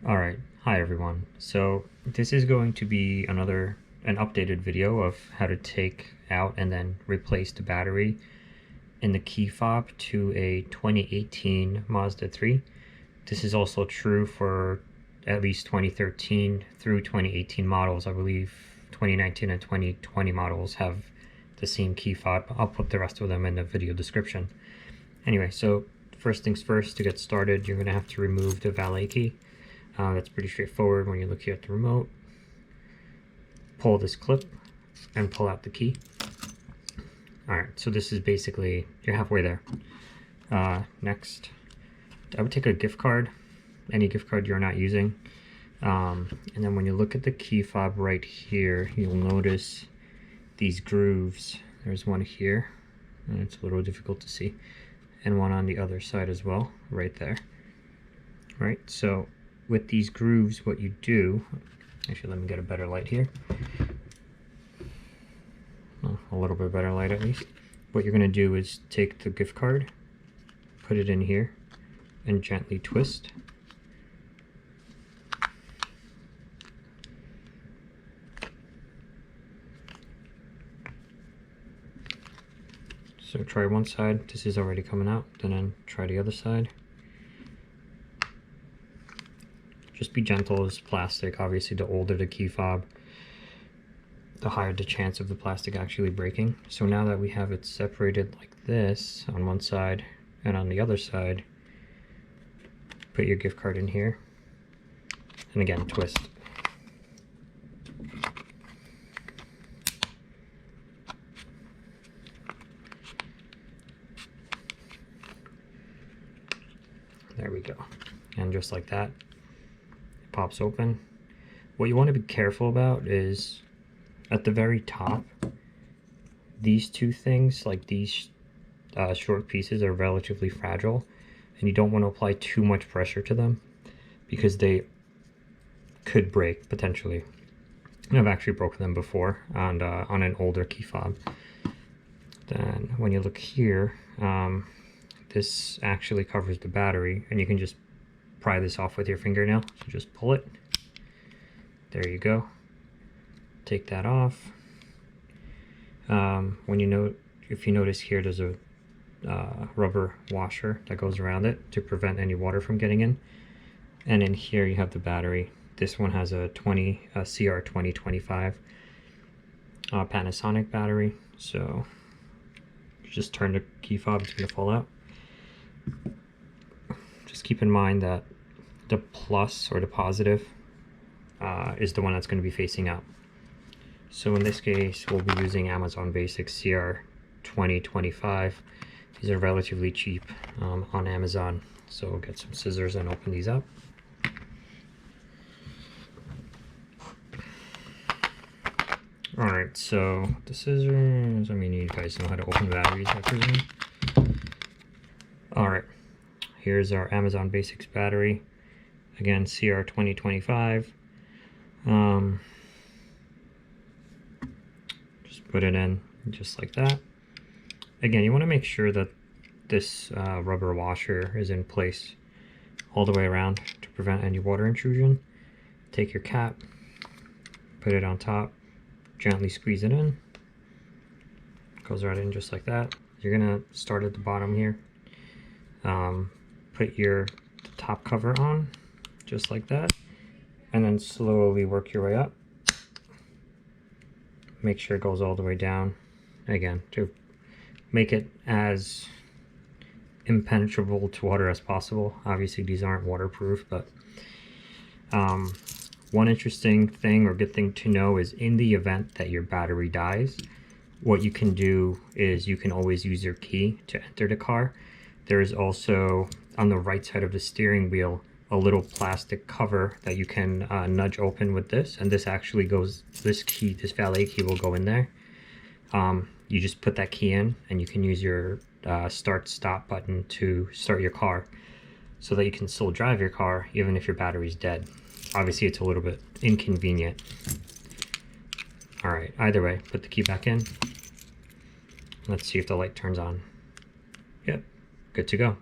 Alright, hi everyone. So this is going to be an updated video of how to take out and then replace the battery in the key fob to a 2018 Mazda 3. This is also true for at least 2013 through 2018 models. I believe 2019 and 2020 models have the same key fob. I'll put the rest of them in the video description. Anyway, so first things first, to get started, you're going to have to remove the valet key. That's pretty straightforward. When you look here at the remote, pull this clip and pull out the key. Alright, so this is basically, you're halfway there. Next, I would take a gift card, any gift card you're not using. And then when you look at the key fob right here, you'll notice these grooves. There's one here, and it's a little difficult to see, and one on the other side as well, right there. Right, so with these grooves, what you do, actually let me get a better light here, a little bit better light at least. What you're going to do is take the gift card, put it in here, and gently twist. So try one side, this is already coming out, then try the other side. Just be gentle, as plastic. Obviously, the older the key fob, the higher the chance of the plastic actually breaking. So now that we have it separated like this on one side and on the other side, put your gift card in here, and again, twist. There we go. And just like that, pops open. What you want to be careful about is at the very top, these two things, like these short pieces, are relatively fragile, and you don't want to apply too much pressure to them because they could break potentially. And I've actually broken them before on an older key fob. Then when you look here, this actually covers the battery, and you can just pry this off with your fingernail. So just pull it. There you go. Take that off. If you notice here, there's a rubber washer that goes around it to prevent any water from getting in. And in here you have the battery. This one has a CR2025 Panasonic battery. So you just turn the key fob, it's gonna fall out. Just keep in mind that the plus, or the positive, is the one that's going to be facing out. So in this case, we'll be using Amazon Basics CR2025. These are relatively cheap on Amazon. So we'll get some scissors and open these up. Alright, so the scissors, I mean, you guys know how to open batteries, I presume. Alright, here's our Amazon Basics battery. Again, CR2025. Just put it in just like that. Again, you want to make sure that this rubber washer is in place all the way around to prevent any water intrusion. Take your cap, put it on top, gently squeeze it in. Goes right in just like that. You're gonna start at the bottom here. Put your top cover on, just like that, and then slowly work your way up. Make sure it goes all the way down. Again, to make it as impenetrable to water as possible. Obviously, these aren't waterproof, but one interesting thing or good thing to know is in the event that your battery dies, what you can do is you can always use your key to enter the car. There is also, on the right side of the steering wheel, a little plastic cover that you can nudge open with this, and this actually goes, this valet key will go in there. You just put that key in, and you can use your start-stop button to start your car, so that you can still drive your car even if your battery's dead. Obviously, it's a little bit inconvenient. Alright, either way, put the key back in. Let's see if the light turns on. Yep, good to go.